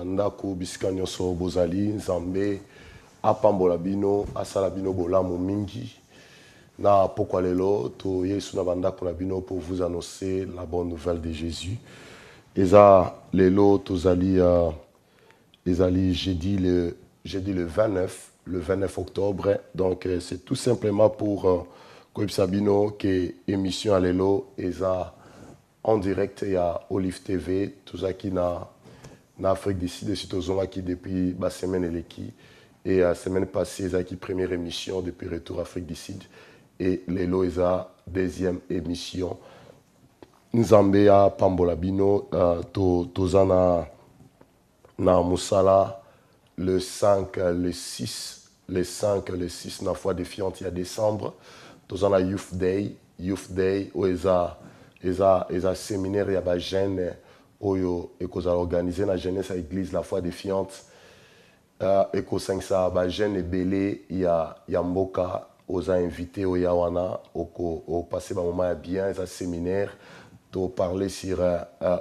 bandako bisika nyonso bozali nzambe apambola bino asala bino bolamu mingi na pokwa lelo to yesu na bandako na bino pour vous annoncer la bonne nouvelle de Jésus. Eza lelo tozali ezali jeudi le 29 octobre, donc c'est tout simplement pour koyebisa bino que émission alelo eza en direct ya Olive TV tozaki na Afrique du Sud et tozongaki depuis la semaine eleki et la semaine passée ezaki première émission depuis retour Afrique du Sud et lelo eza deuxième émission nzambe ya pambola bino tozana na musala le 5 le 6 na foi défiante il y a décembre tozana Youth Day où eza séminaire ya ba jeune oyo ekozala organisé na jeunesse à église la foi défiante ekosangisa ba jeune ebele ya mboka oza invité oya wana au passer ba moment ya bien eza séminaire to parler sur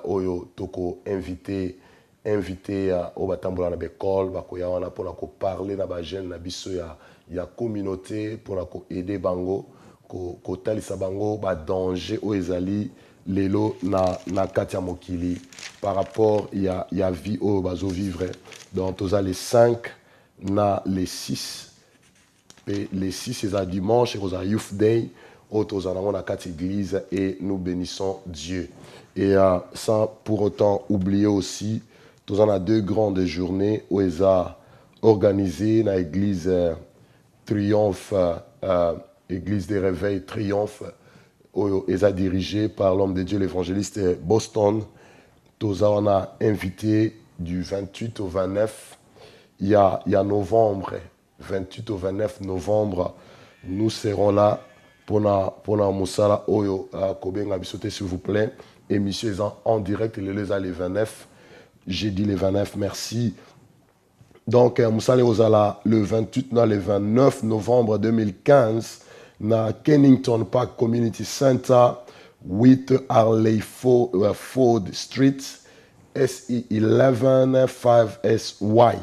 oyo toko invité au batambola na bekol bakoya wana pona ko parler na ba jeune na biso ya communauté pona ko aider bango ko talisa bango ba danger o ezali lelo na kati ya mokili par rapport ya vie o bazo vivre donc toza les 5 na les 6 et les 6 c'est dimanche et toza Youth Day au toza na kati église et nous bénissons Dieu et sans pour autant oublier aussi toza na deux grandes journées où eza organisé na église Triomphe Église des Réveils Triomphe est dirigé par l'homme de Dieu, l'évangéliste Boston. Toza on a invité du 28 au 29. Il y a novembre, 28 au 29 novembre. Nous serons là pour la Moussala Oyo Kobenga Bisote, s'il vous plaît. Émission est en direct les 29. Jeudi les 29, merci. Donc, Moussala Ozala le 28 le 29 novembre 2015. Na Kennington Park Community Center, 8 Harley Ford Street, SE 11 5SY.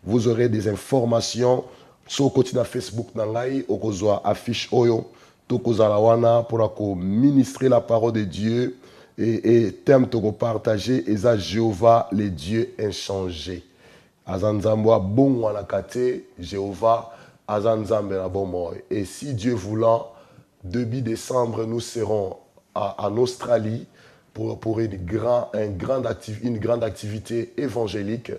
Vous aurez des informations sur le quotidien Facebook Nangai, okozwa affiche oyo, tokozala wana pour ministrer la parole de Dieu et thème toko partager eza Jéhovah le Dieu inchangé. Azanzamboa bon wana kate Jéhovah Azanzambe na bon. Et si Dieu voulant, début décembre, nous serons en Australie pour une grande activité évangélique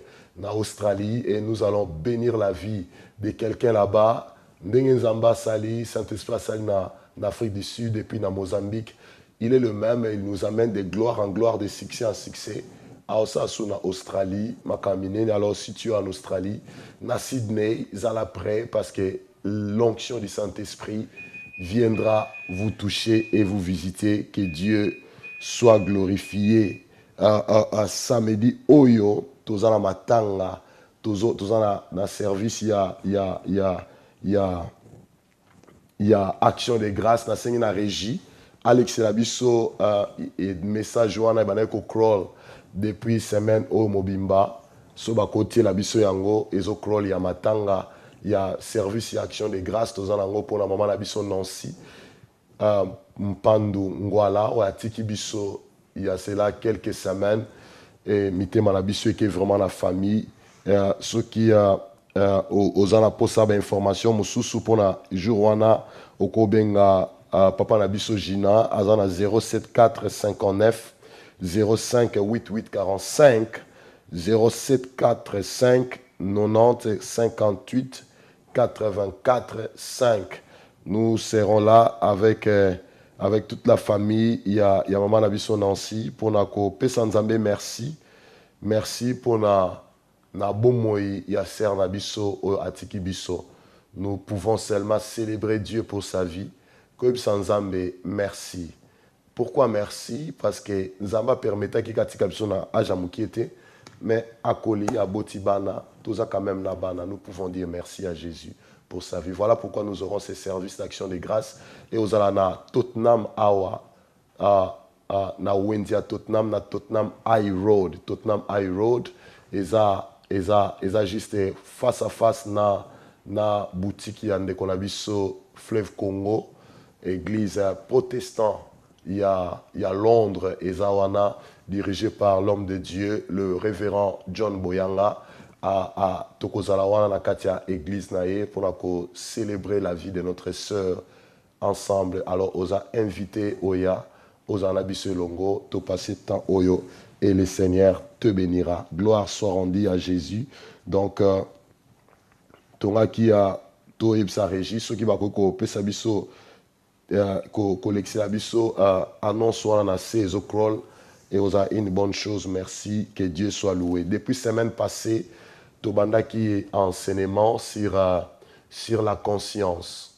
en Australie et nous allons bénir la vie de quelqu'un là-bas. Ndengenzamba Sali, Saint-Esprit Sali en Afrique du Sud et puis en Mozambique. Il est le même et il nous amène de gloire en gloire, de succès en succès. En Australie, alors si tu es en Australie, na Sydney, zala prêt parce que l'onction du Saint-Esprit viendra vous toucher et vous visiter. Que Dieu soit glorifié. Samedi, Oyo, tozana matanga, tozana na service, il y a action de grâce, na sengi na régie. Alex Labiso, message wana baneko crawl. Depuis semaine au Mobimba, sur le côté la biso yango, ezo crawl ya matanga, il y a service et action de grâce, tozanango pour la maman la biso Nancy, Mpandu Ngwala, ou atiki biso, il y a cela quelques semaines, et mitema la biso qui est vraiment la famille, ceux qui ozana posa information, mususu pour la jour wana, okobenga papa na biso Gina, azana 07459 05 88 45 0745 90 58 84 5. Nous serons là avec toute la famille. Il y a maman Nabiso Nancy pour nako Pesanzambe merci. Merci pour na bomoi ya ser Nabiso atiki biso. Nous pouvons seulement célébrer Dieu pour sa vie. Koib Sanzambe merci. Pourquoi merci? Parce que Nzamba permettait qu'il y ait des ajamukiete, mais à Koli, à Botibana, tout ça quand même là-bas, nous pouvons dire merci à Jésus pour sa vie. Voilà pourquoi nous aurons ces services d'action de grâce. Et aux Alana, Tottenham Awa, na Wendia Tottenham, na Tottenham High Road, eza juste face à face na boutique ya ndeko na biso Fleuve Congo, église protestant il y a Londres eza wana dirigé par l'homme de Dieu le révérend John Boyanga à tokozala wana na kati ya église na ye pour célébrer la vie de notre sœur ensemble. Alors osa invité oya osa na biso longo to passer temps oyo et le Seigneur te bénira. Gloire soit rendue à Jésus. Donc tonga ki a to ebsa régi ceux qui va ko pesa biso ko lexela biso annonce wana na ces crawl et osa une bonne chose. Merci, que Dieu soit loué. Depuis semaine passée tobanda ki enseignement sur la conscience.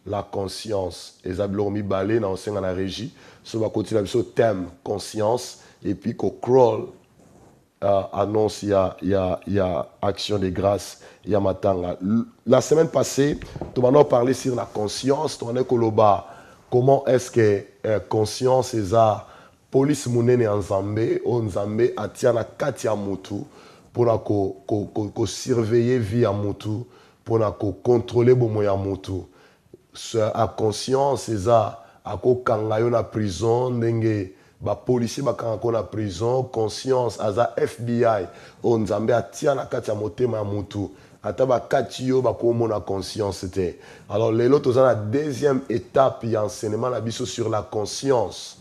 La conscience. Et Zablormi Balé dans enseigne la régie. Ça va continuer avec ce thème conscience. Et puis qu'on crawl annonce il y a action de grâce. Il y a matanga. La semaine passée, tu m'as parlé sur la conscience. Tu m'as dit comment est-ce que conscience est ça police mounene en Zambé ou Nzambé atiana katia mutu pour ko surveiller vie à mutu pour contrôler bomo ya mutu. À conscience eza ako kangayo na prison ndenge ba policier ba kangako na prison conscience aza FBI o Nzambe atia na kati ya motema ya mutu ata ba kati yo ba ko mona conscience te. Alors lelo toza na deuxième étape ya enseignement na biso sur la conscience.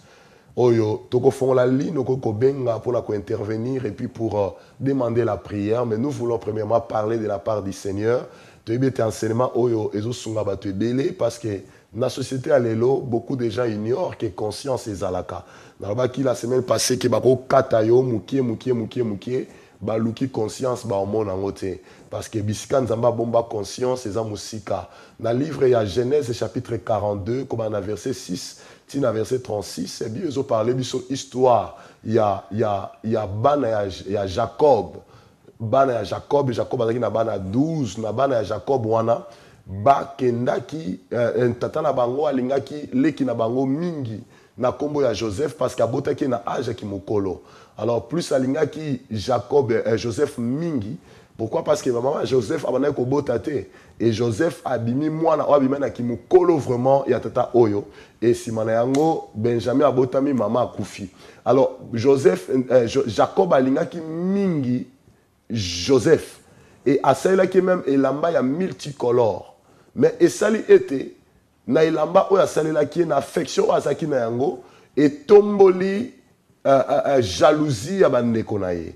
Oyo toko font la ligne ko benga pour intervenir et puis pour demander la prière, mais nous voulons premièrement parler de la part du Seigneur. Tu as enseignement oyo ezo sunga ba tu belé parce que dans la société à l'élo, beaucoup de gens ignorent que conscience est zalaka. Dans la semaine passée que bako katayo mukie ba luki conscience ba omona ngote parce que bisika nzamba bomba conscience eza musika. Dans le livre ya Genèse chapitre 42 comme dans verset 6 tina verset 36 et bien ils ont parlé biso histoire il y a bana ya Jacob. Bana ya Jacob azaki na bana 12 na bana ya Jacob wana ba kendaki tata na bango alingaki leki na bango mingi na kombo ya Joseph parce qu'abotaki na âge ki mokolo. Alors plus alingaki Joseph mingi. Pourquoi? Parce que maman Joseph abana ko botate et Joseph abimi mwana o abima na ki mokolo vraiment ya tata oyo et simana yango Benjamin abotami mama akufi. Alors Jacob alingaki mingi Joseph et à celle qui même elamba ya multicolore mais esali été na elamba o ya salela ki na affection azaki na yango et tomboli jalousie ya bandeko na ye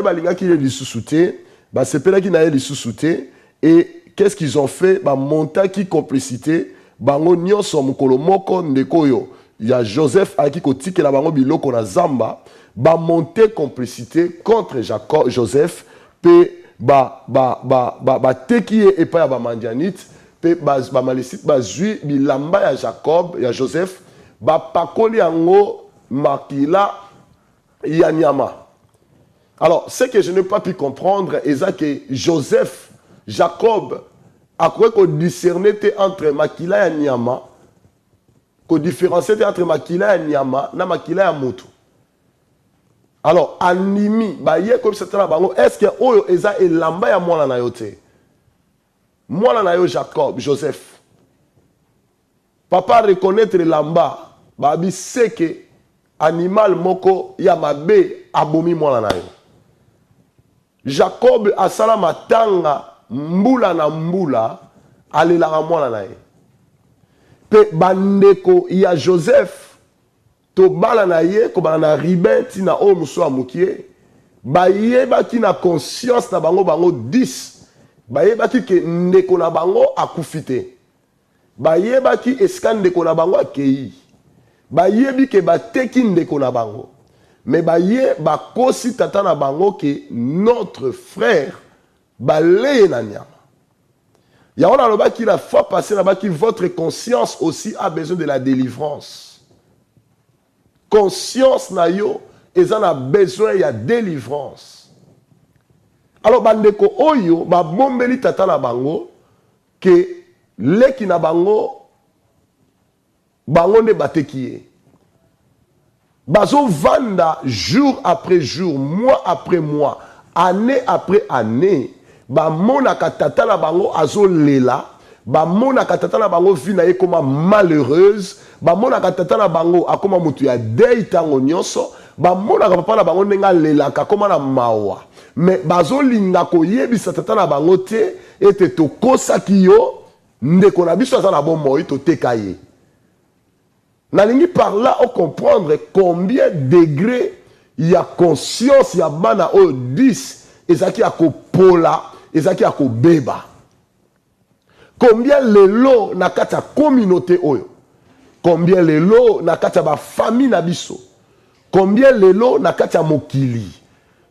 balinga ki lisusu te ba sepela ki na ye lisusu te et qu'est-ce qu'ils ont fait ba monta ki complicité bango nyonso mokolo moko ndeko yo ya Joseph aki kotikela bango biloko na zamba ba monter complicité contre Joseph pe ba teki et pas ba mandianite pe ba malicite ba zui bilamba ya Jacob ya Joseph ba pakoli yango makila ya nyama. Alors ce que je n'ai pas pu comprendre est que Joseph Jacob a quoi qu'on discernait entre makila ya nyama qu'on différenciait entre makila ya nyama na makila ya moto. Alors, animi, ba ye comme c'est là bango, est-ce que oyo eza elamba ya mwana na yo te? Mwana na yo Jacob, Joseph. Papa reconnaître elamba, ba bi seke animal moko ya mabe abomi mwana na yo. Jacob asala matanga mbula na mbula alelaka mwana na ye. Pe bandeko ya Joseph to bala na ye ko bana riben tina o muso amukie ba ye ba ki na conscience na bango 10 ba ye ba ki ke ndeko na bango akufite ba ye ba ki eskan ndeko na bango akei ba ye bi ke ba teki ndeko na bango mais ba ye ba kosi tata na bango ke notre frère ba le na nyama ya on a lo ba ki la fois passée là ba ki votre conscience aussi a besoin de la délivrance. Conscience na yo, ils en a besoin, il y a délivrance. Alors, bandeko oyo, ba bombeli tata na bango, que leki na bango, bango ne batekiye. bazo vanda jour après jour, mois après mois, année après année, ba mona katata na bango azo lela, ba mona katata na bango vie na ye koma malheureuse, ba mona katata na bango akoma mutu ya deuil tango nyonso, ba mona papa na bango nenga lela koma na mawa. Mais bazo linga ko yebisa tata na bango te ete tokosa kiyo ndeko na biso aza na bon moi to tekaye. Nalingi par là on comprendre combien degré il y a conscience ya bana o 10 ezaki akopola ezaki akobeba. Combien lelo na kati ya communauté oyo. Combien lelo na kati ya ba famille na biso. Combien lelo na kati ya mokili.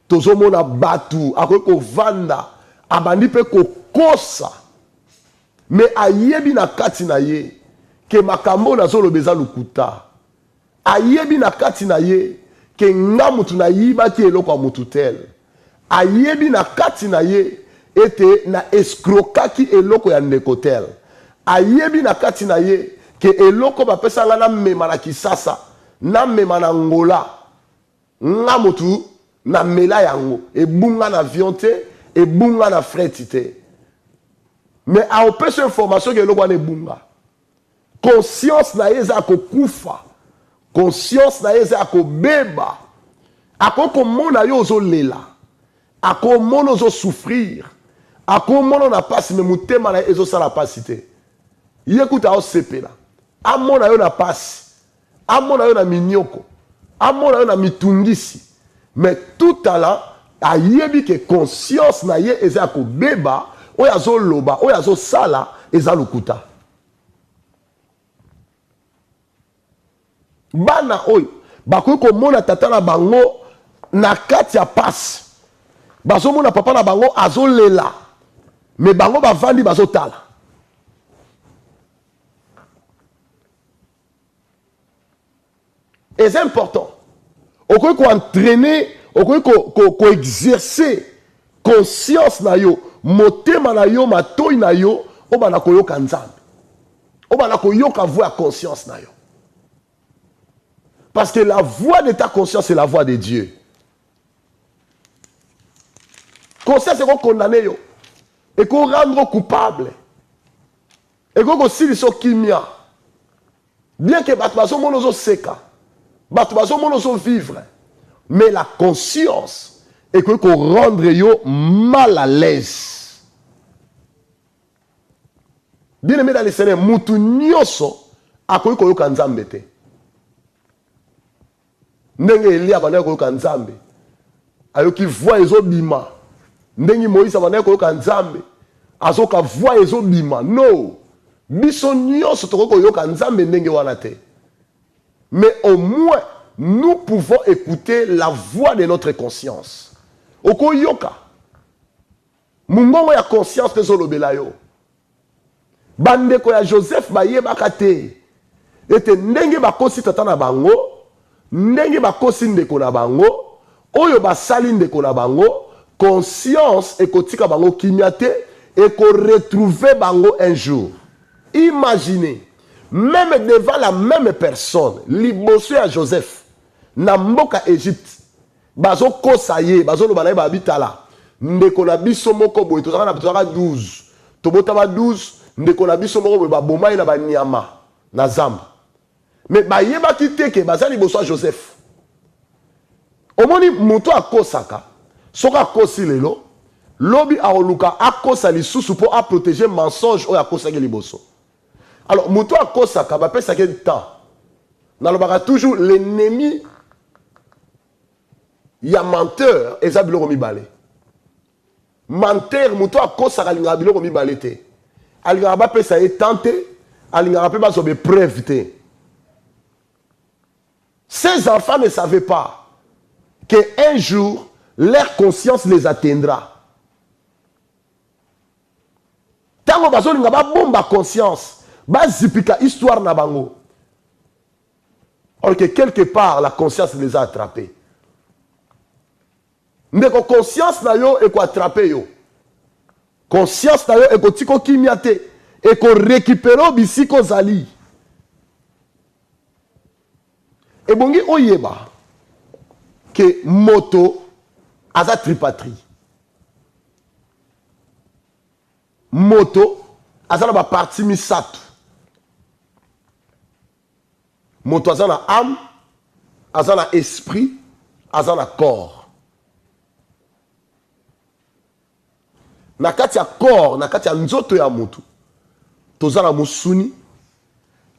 Tozomona batu akoki kovanda abandi pe kokosa. Mais ayebi na kati na ye ke makambo nazoloba eza lukuta. Ayebi na kati na ye ke nga mutu na yibaki eloko ya mutu tel. Ayebi na kati na ye ete na eskrokaki eloko ya ndeko tel. Ayebi na kati na ye ke eloko bapesa nga na mema na Kisasa, na mema na Angola, nga mutu na mela yango, ebunga na avion te, ebunga na freti te. Mais a opesa information ke eloko wana ebunga. Conscience na ye eza akokufa. Conscience na ye eza akobeba. Akokomona yo ozolela. Akomona ozo souffrir. Akomona na pasi me mutema na ezo sala pasi te. Yekuta osepela. Amona yo na pasi. Amona yo na minyoko. Amona yo na mitungisi. Mais tout à l'heure, ayebi ke conscience na ye eza akobeba, oyo azoloba, oyo azosala eza lukuta. Bana oyo bakoki komona tata na bango na kati ya pasi. Bazomona papa na bango azolela. Mais bango bavandi bazotala. Et c'est important. Okoki ko entraîner, okoki ko exercer conscience na yo, motema na yo, matoi na yo, obana koyoka nzambe. Obana koyoka voix à conscience na yo. Parce que la voix de ta conscience c'est la voix de Dieu. Conscience c'est qu'on condamne yo. Et qu'on rendre coupable. Et qu'on silso kimia. Bien que batbazo monozo seka. Batbazo monozo vivre. Mais la conscience est qu'on rendre yo mal à l'aise. Bien aimé dans les Seigneur, mutu nyoso akoyi koyoka nzambe te. Ndenge Elia bana koyoka nzambe. Ayoki voix ezobima. Ndenge Moïse bana koyoka nzambe. Azoka voix ezobima. No. Biso nyoso tokoyoka nzambe ndenge wana te. Mais au moins nous pouvons écouter la voix de notre conscience. Okoyoka. Mungongo ya conscience tezolobela yo. Bandeko ya Joseph bayebaka te. Ete ndenge bakosi tata na bango, ndenge bakosi ndeko na bango, oyo basali ndeko na bango, conscience ekotika bango kimia te, eko retrouver bango un jour. Imaginez, même devant la même personne, liboso ya Joseph, na mboka Égypte, bazo kosaye, bazo lobana ba bitala, ndeko na biso moko boye, tozaka na 12, tobota ba 12, ndeko na biso moko boye ba bomai na ba nyama, na zamba. Mais bayeba kiteke bazali liboso ya Joseph. Omoni muto akosaka, soka kosi lelo, lobi aoluka akosa lisusu po a protéger mensonge o akosa ke liboso. Alors muto akosaka ba pesa ke temps. Nalobaka toujours l'ennemi ya menteur eza biloko mibale. Menteur muto akosaka linga biloko mibale te. Alinga ba pesa e tenter, alinga pe ba so be preuve te. Ces enfants ne savaient pas qu'un jour, leur conscience les atteindra. Tango bazo linga ba bomba conscience, ba zipika histoire na bango. Alors que quelque part, la conscience les a attrapés. Ndeko conscience na yo eko attraper yo. Conscience na yo eko tiko kimiate, eko récupérer bisiko zali. Et bongi oyeba que moto aza tripatrie. Moto aza na ba partie misato. Moto aza na âme, aza na esprit, aza na corps. Na kati ya corps, na kati ya nzoto ya moto, toza na musuni,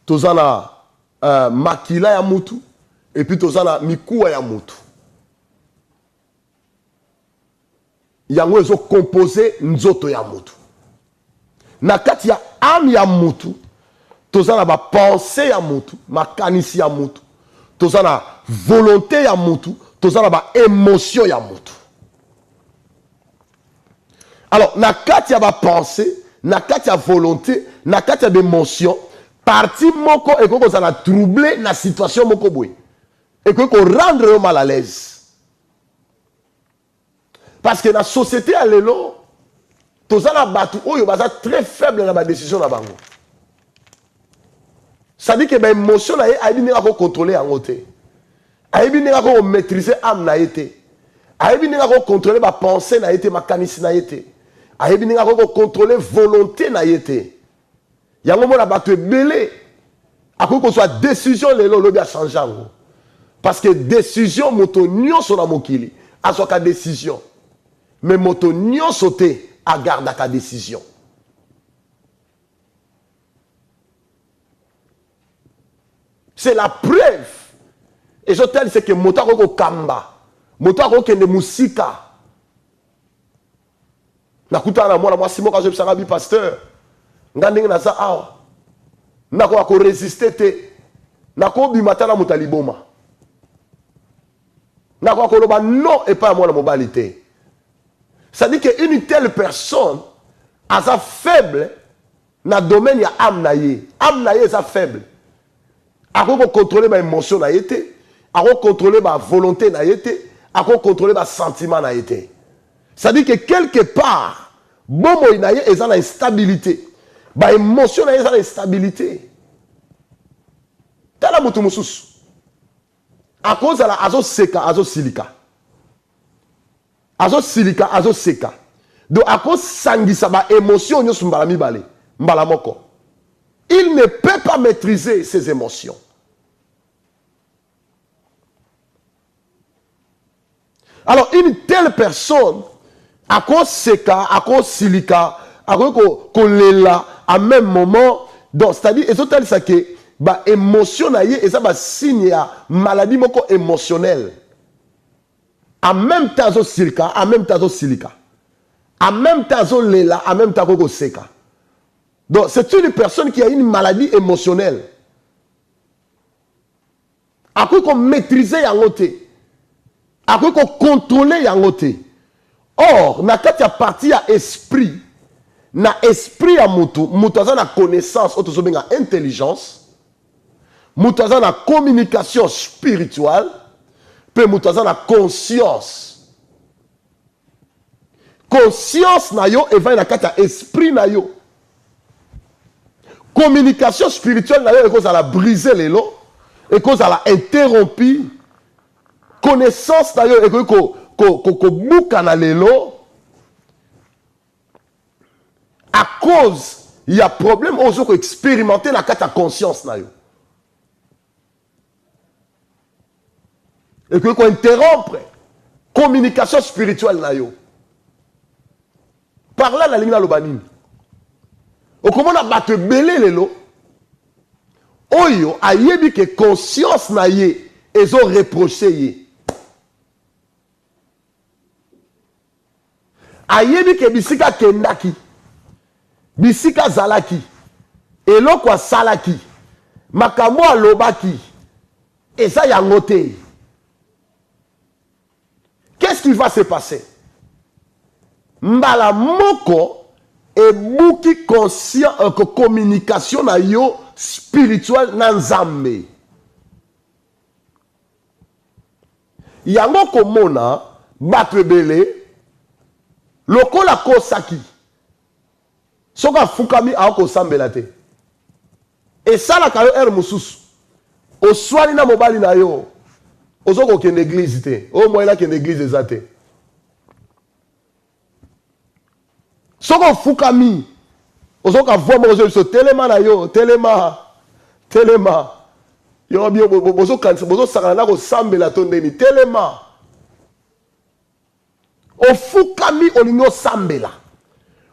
toza na makila ya moto, et puis toza na mikuwa ya moto. Yango ezo composé nzoto ya moto. Na kati ya âme ya moto, toza na ba pensée ya moto, makanisi ya moto, toza na volonté ya moto, toza na ba émotion ya moto. Alors, na kati ya ba pensée, na kati ya volonté, na kati ya émotion, parti moko ekoko za na troubler na situation moko boye. Ekoko rendre yo mal à l'aise. Parce que na société à lelo, toza na batu oyo baza très faible na ba décision na bango. Ça dit que ba émotion na ye aibi ninga ko contrôler yango te. Aibi ninga ko maîtriser âme na ye te. Aibi ninga ko contrôler ba pensée na ye te, makanisi na ye te. Aibi ninga ko contrôler volonté na ye te. Yango mona batu ebele ako ko soit décision lelo lobi a changer yango. Parce que décision moto nyonso na mokili aso ka décision. Mais moto nyonso te a garde ta décision. C'est la preuve. Et je telle c'est que moto ko kamba. Moto ko kende musika. Nakuta na mwana mwasi moka je psanga bi pasteur. Ngandinga na za awa. Nako ko résister te. Nako bimata na mutaliboma. Nako ko loba non et pas mwana mobalité. Ça dit qu'une telle personne a sa faible dans le domaine ya âme na ye. Âme na ye sa faible. A ko contrôler ma émotion na yete, a ko contrôler ma volonté na yete, a ko contrôler ma sentiment na yete. Ça dit que quelque part bomo na ye eza na instabilité. Ba émotion na ye eza na instabilité. Tala mutu mususu. A cause de la azo seka, azo silika. Azo silika, azo seka. Donc à cause sangisa ba émotion nyo sumbala mibale, mbala moko. Il ne peut pas maîtriser ses émotions. Alors une telle personne à cause seka, à cause silika, à cause kolela à même moment, donc c'est-à-dire ezotal ça que ba émotion na ye eza ba signe ya maladie moko émotionnelle. En même temps zo silika, en même temps zo silika. En même temps zo lela, en même temps koko seka. Donc c'est une personne qui a une maladie émotionnelle. À quoi qu'on maîtriser yango te. À quoi qu'on contrôler yango te. Or, na kati ya partie ya esprit, na esprit ya mutu, mutu aza na connaissance, auto so benga intelligence, mutu aza na communication spirituelle, pe mutu aza na conscience. Conscience na yo eva na kati ya esprit na yo. Communication spirituelle na yo e cause à la briser les lots, e cause à la interrompu. Connaissance na yo e ko buka na lelo. À cause il y a problème ozo ko expérimenter na kati ya conscience na yo. Et que ko interrompre communication spirituelle na yo. Par là la ligne na lobanini. Okomona bato belé lelo. Oyo ayebi que conscience na ye ezo reproché ye. Ayebi que bisika kendaki. Bisika zalaki. Eloko salaki. Makambo alobaki. Et ça yango te. Qu'est-ce qui va se passer? Mbala moko et bouki conscient que communication na yo spirituelle na nzambe. Yango komona bato ebele lokola kosaki. Soka fukami ako sambela te. Et ça la kayo er mususu. oswani na mobali na yo ozoko ke l'église te o moyela ke l'église ezate soko fukami ozoko voir mo zo telema na yo telema yo bio bozo kanisa bozo sakana ko sambela to ndeni telema ofukami olingo sambela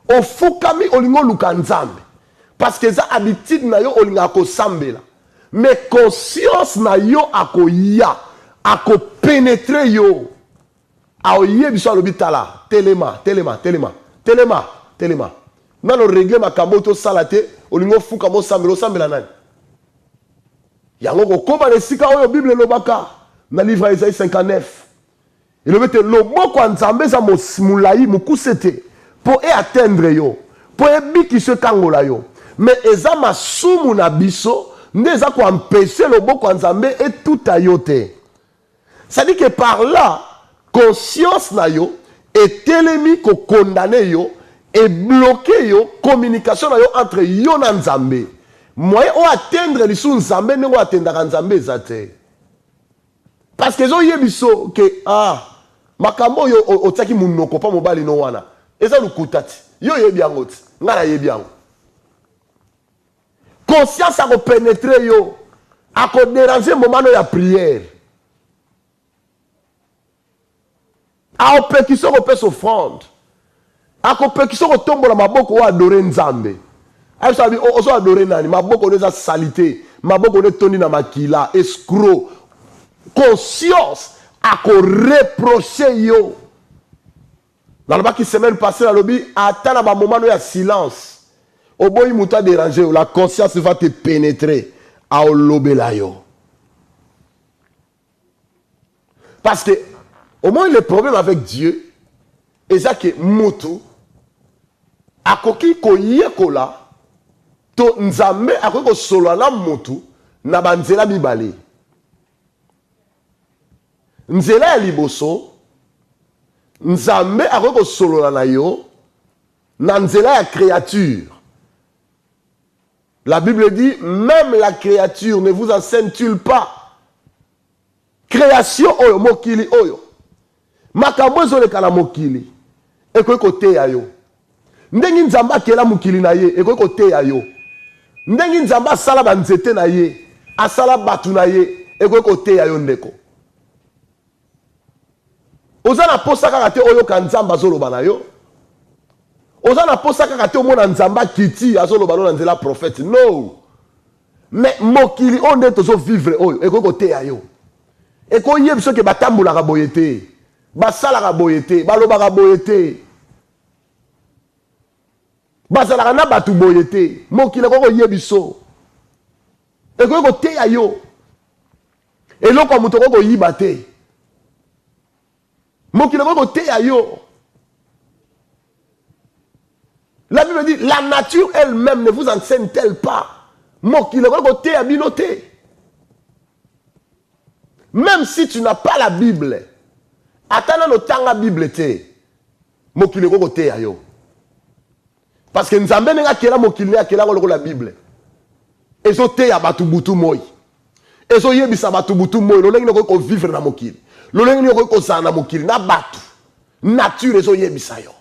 ofukami olingo luka nzambe parce que ça habitude na yo olinga ko sambela mais conscience na yo akoya ako pénétrer yo aoye biso alobi tala telema nano régler makambo to salate olingo fuka mo sambela nani yango kokoma nesika oyo Bible lobaka na livre Isaïe 59 elobete loboko ya nzambe eza molai mokuse te po atteindre yo po ebikisa ekangola yo mais eza masumu na biso nde eza koempêche loboko ya nzambe etuta yo te. C'est-à-dire que par là conscience na yo etelemi kokondane yo et bloqué yo communication na yo entre yo na nzambe moyen o atteindre lisu nzambe ndenge atendaka nzambe eza te parce que ezoyebiso ke makambo yo otiaki munoko pa mobali no wana eza lukuta ti yo yebi yango ti nga na yebi yango conscience akopénétre yo akodéranger momano ya prière aopekisa kopesa offrande akopekisa kotombola maboko o adore nzambe ayisabi ozo adore nani maboko neza salité maboko ne tondi na makila escroc conscience ako reprocher yo nalobaki semaine passée nalobi ata na bamomano ya silence oboyi muta déranger yo la conscience va te pénétrer aolobela yo parce que au moins le problème avec Dieu est ça que mutu akoki koyekola to nzambe akoki kosolola na mutu na banzela mibale nzela ya liboso nzambe akoki kosolola na yo na nzela ya créature. La Bible dit même la créature ne vous enseigne-t-il pas création oyo mokili oyo makambo ezoleka na mokili ekoki koteya yo ndenge nzambe akela mokili na ye ekoki koteya yo ndenge nzambe asala banzete na ye asala batu na ye ekoki koteya yo ndeko oza na posa kaka te oyoka nzambe azoloba na yo oza na posa kaka te omona nzambe akiti azoloba no na nzela prophète no mais mokili oyo nde tozovivre oyo ekoki koteya yo ekoyebi soki batambolaka boye te basalaka boye te balobaka boye te bazalaka na batu boye te mokili ekoki koyebi so ekoki koteya yo eloko ya moto ekoki koyiba te mokili ekoki koteya yo. La Bible dit la nature elle-même ne vous enseigne-t-elle pas mokili ekoki koteya bino te. Même si tu n'as pas la Bible, attends notanga Bible te, mokili ekoki koteya yo. Parce que nzambe nenga kela mokili ne akela ko la Bible. Ezo teya batu butu moi. Ezo yebisa batu butu moi, lo lengi noko ko vivre na mokili. Lo lengi noko ko sa na mokili na batu. Nature ezo yebisa yo.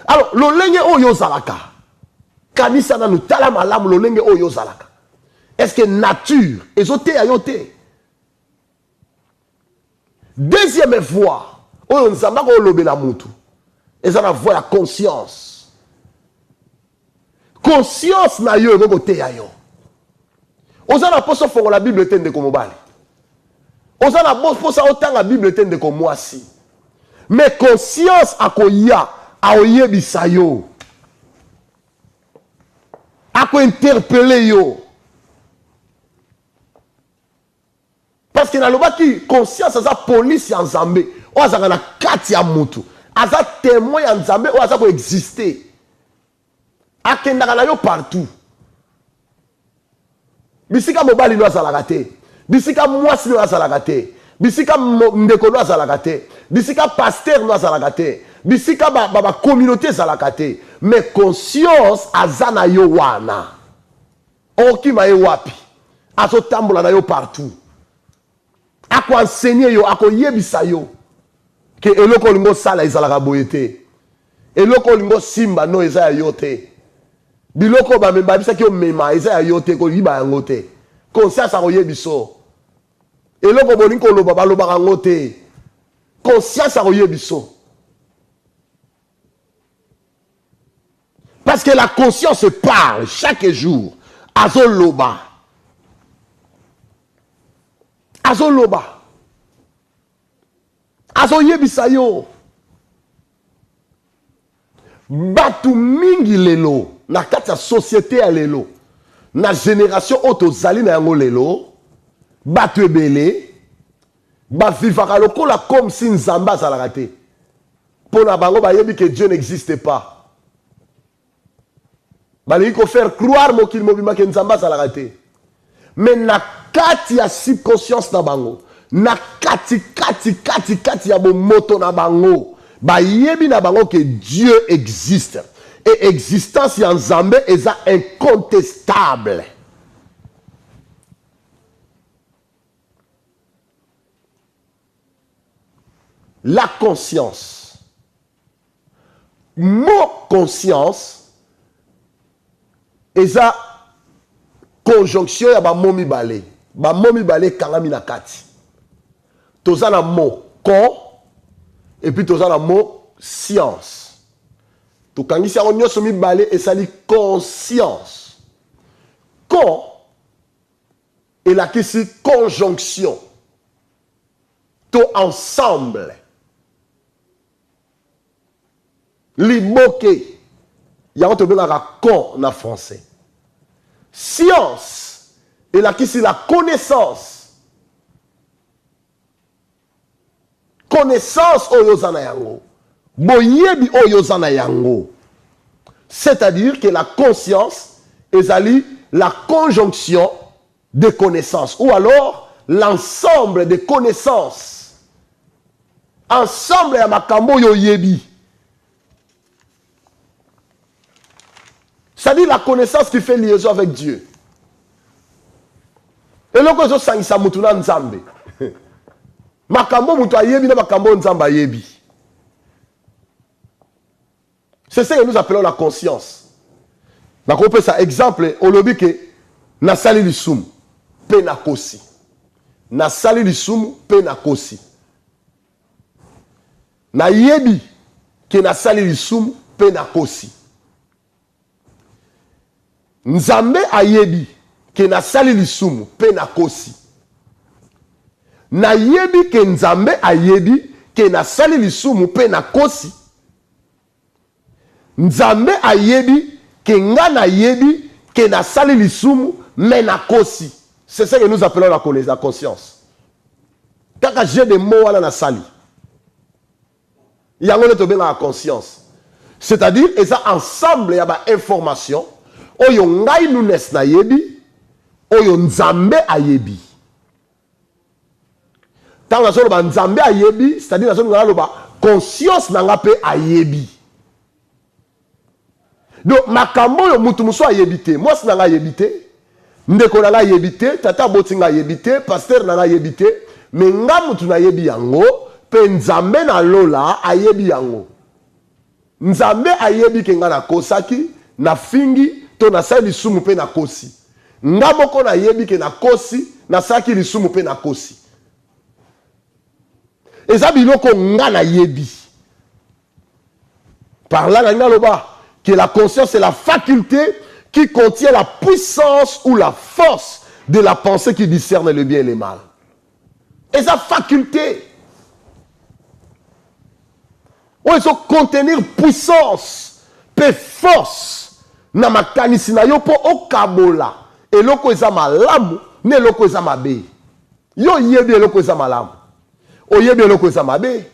Alors, lo lengi oyo zalaka. Kanisa na nutala malamu lo lengi oyo zalaka. Est-ce que nature ezo teya yo te? Deuxième voie, oyo nzamba ko lobela mutu. Eza na voie la conscience. Conscience na yo eko te ya yo. Oza na poso fongo la Bible tende ko mobali. Oza na poso otanga Bible tende ko mwasi. Mais conscience akoya aoyebisa yo. Ako interpeller yo. Parce que na lobaki conscience aza police ya nzambe. O aza na kati ya mutu. Aza témoin ya nzambe o aza ko exister. Akendaka na yo partout. Bisika mobali no azalaka te. Bisika mwasi no azalaka te. Bisika ndeko no azalaka te. Bisika pasteur no azalaka te. Bisika ba communauté azalaka te. Mais conscience azana yo wana. Okima ye wapi. azotambola na yo partout. Ako enseigner yo, ako yebisa yo. Que eloko lingo sala ezalaka boye te. Eloko lingo simba no eza ya yo te. Biloko ba membabisa ki yo mema eza ya yo te ko liba yango te. Conscience ako yebiso. Eloko bolingo loba baloba yango te. Conscience ako yebiso. Parce que la conscience parle chaque jour. Azoloba. Azoloba. Azoyebisa yo. Batu mingi lelo. Na kati ya société ya lelo. Na génération otozali na yango lelo. Batu ebele. Ba vivaka lokola comme si Nzamba azalaka te. Pona bango bayebi que Dieu n'existe pas. Il faut faire croire qu'il mobima que Nzamba azalaka te. Mais na kati ya subconscience na bango. Na kati ya bo moto na bango. Ba yebi na bango que Dieu existe. Et existence ya Nzambe est incontestable. La conscience. Mon conscience. Eza conjonction ya ba momi balé. Ba momi balé kangami na kati. Toza na mot corps et puis toza na mot science. To kangisi ya nyonso mi balé esali conscience. Corps et la kisi conjonction. To ensemble. Liboke. Il y a un corps en français. Science. Et là, qui c'est la connaissance. Connaissance oyozana yango. Boyebi oyozana yango. C'est-à-dire que la conscience est la conjonction des connaissances. Ou alors l'ensemble des connaissances. Ensemble ya makambo yoyebi. C'est-à-dire la connaissance qui fait liaison avec Dieu. Et là, quand on sangisa mutuna nzambe. Makambo mutu ayebi na makambo nzamba ayebi. C'est ça que nous appelons la conscience. Donc on peut ça exemple olobi ke na sali lisumu pe na kosi. Na sali lisumu pe na kosi. Na yebi ke na sali lisumu pe na kosi. Nzambe ayebi ke na sali lisumu pe na kosi. Na yebi ke Nzambe ayebi ke na sali lisumu pe na kosi. Nzambe ayebi ke nga na yebi ke na sali lisumu me na kosi. C'est ça que nous appelons la conscience. Kaka j'ai des mots wala na sali. Yango ne tobe la conscience. C'est-à-dire eza ensemble ya ba information. Oyo ngai nunes na yebi, oyo Nzambe ayebi. Tant na solo ba Nzambe ayebi, c'est-à-dire na solo ngala loba conscience na nga pe ayebi. Donc makambo yo mutu muso ayebi te, moi na nga ayebi te, ndeko na nga ayebi te, tata boti nga ayebi te, pasteur na nga ayebi te, mais nga mutu na yebi yango, pe Nzambe na lola ayebi yango. Nzambe ayebi ke nga na kosaki, na fingi, to na sali lisumu pe na kosi. Nga moko na yebi ke na kosi, na saki lisumu pe na kosi. Eza biloko nga na yebi. Par là, na loba, que la conscience est la faculté qui contient la puissance ou la force de la pensée qui discerne le bien et le mal. Eza faculté. Ou ils ont contenir puissance, pe force. Na makanisi na yo po okabola eloko eza malamu ne eloko eza mabe. Yo yebi eloko eza malamu. Oyebi eloko eza mabe.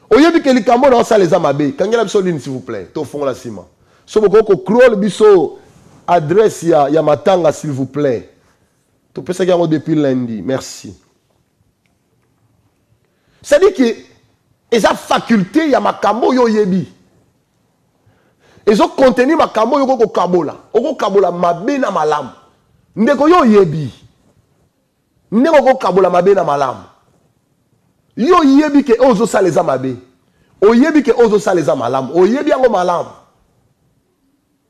Oyebi ke likambo na osala eza mabe. Kangela biso ligne s'il vous plaît. To fond la ciment. So boko crawl biso adresse ya matanga s'il vous plaît. To pesa yango depuis lundi. Merci. C'est-à-dire que eza faculté ya makambo yo yebi. Ils ont contenu makambo yoko kabola. Oko kabola mabe na malamu. ndeko yo yebi ndeko ko kabola mabe na malamu yo yebi ke ozo saleza mabe o yebi ke ozo saleza malamu o yebi yango malamu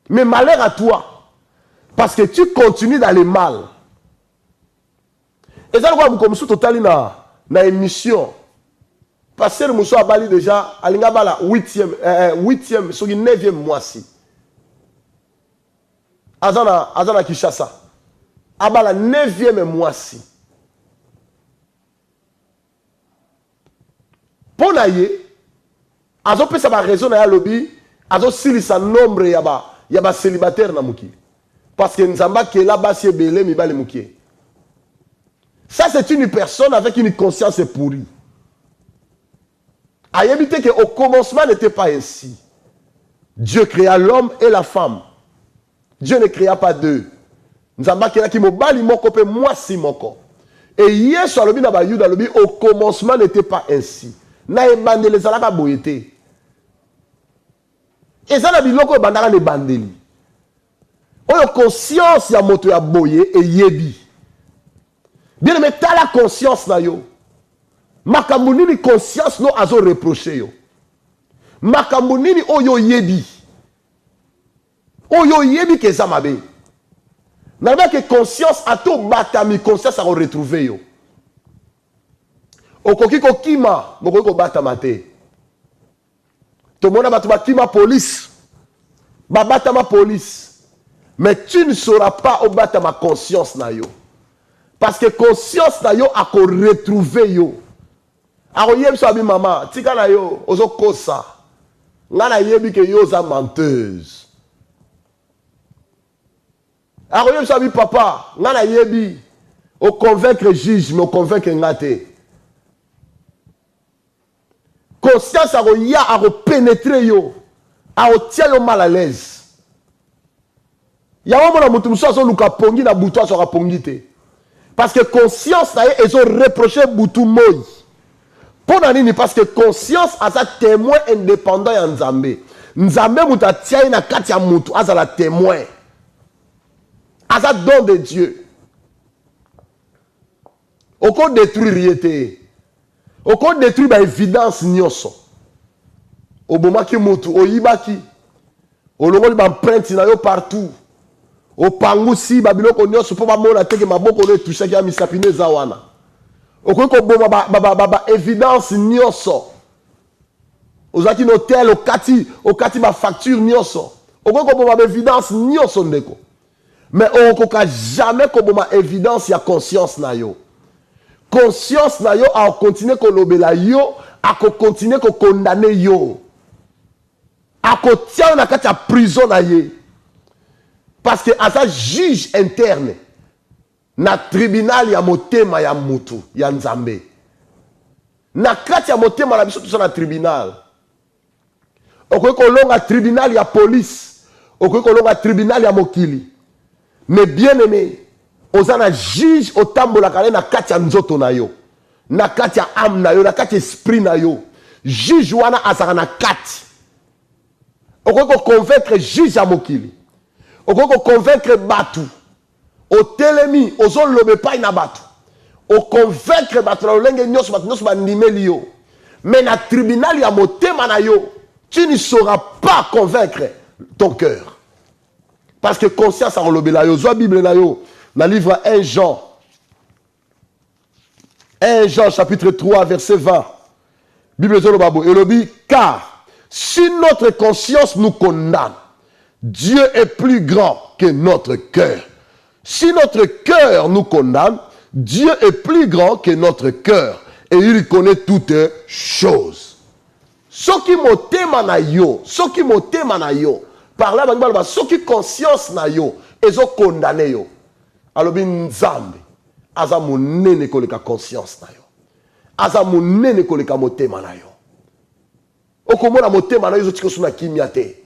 mais malheur à toi parce que tu continues dans le mal et ça quoi vous comme sous total na émission parce que Mousso a bali déjà alinga bala 8e sur 9e mois si azana Kinshasa abala 9e mois si pour naie azo pesa ba raison na ya lobby azo silisa nombre ya ba célibataire na muki parce que nzamba ke la basi ebele mi bali muki ça c'est une personne avec une conscience pourrie a évité que au commencement n'était pas ainsi. Dieu créa l'homme et la femme. Dieu ne créa pas deux. Nzamba kela ki mobali moko pe mwasi moko. Et Yesu alobi na ba Yuda alobi au commencement n'était pas ainsi. Na ebandele zalaka boyete. Et ça na biloko ebandaka ne bandeli. Oyo conscience ya moto ya boye et yebi. Bien aimé, t'as la conscience na yo. Makambo nini conscience no azo reproché yo. Makambo nini oyo yebi. Oyo yebi ke za mabe. Nalba que conscience a to batami conscience a retrouver yo. Okoki ko kima, mokoki ko batama te. To mona batu ba kima police. Ba batama police. Mais tu ne sauras pas au batama conscience na yo. Parce que conscience na yo a ko retrouver yo. Ako yebi so abi mama, tika na yo, ozo kosa. Nga na yebi ke yo za menteuse. Ako yebi so abi papa, nga na yebi, o convaincre juge, mais o convaincre ngate. Conscience ako ya, ako pénétrer yo, ako tia yo mal à l'aise. Ya wamo na mutu muso aso luka pongi na butu aso pongi te. Parce que conscience na ye, ezo reproché butu moi. Parce que conscience a sa témoin indépendant ya Nzambe. Nzambe muta tia na kati ya mutu a la témoin. A sa don de Dieu. Oko détruire riete. Oko détruire ba évidence nyonso. Obomaki mutu oyibaki. Olongoli ba empreinte na yo partout. Opangusi babiloko nyonso po ba mona teke maboko no toucher ki ya misapine za wana. Okoko boma ba évidence nyonso. Ozaki notel okati ba facture nyonso. Okoko boma ba évidence nyonso ndeko. Mais okoka jamais ko boma évidence ya conscience na yo. Conscience na yo a continuer ko lobela yo, a ko continuer ko condamner yo. A ko tia na kati ya prison na ye. Parce que asa juge interne. Na tribunal ya motema ya mutu ya Nzambe. Na kati ya motema na biso tout ça na tribunal. Okoki kolonga tribunal ya police. Okoki kolonga tribunal ya mokili. Mais bien aimé, ozana juge otambola kale na kati ya nzoto na yo. Na kati ya âme na yo, na kati ya esprit na yo. Juge wana azaka na kati. Okoki convaincre juge ya mokili. Okoki convaincre batu. Au telemi, ozo lobe pa ina batu. Au convaincre batu na lolenge nyonso batu nyonso bandimeli yo. Mais na tribunal ya motema na yo, tu ne sauras pas convaincre ton cœur. Parce que conscience a lobe la yo. Zwa Bible na yo, na livre 1 Jean. 1 Jean chapitre 3 verset 20. Bible zo lobabo elobi car si notre conscience nous condamne, Dieu est plus grand que notre cœur. Si notre cœur nous condamne, Dieu est plus grand que notre cœur et il connaît toutes choses. Ce qui motema na yo, par là, ce qui conscience na yo, ezo condamné yo. Alobi Nzambe, aza monene koleka conscience na yo. Aza monene koleka motema na yo. Okomona motema na yo ezo tiko suna kimia te.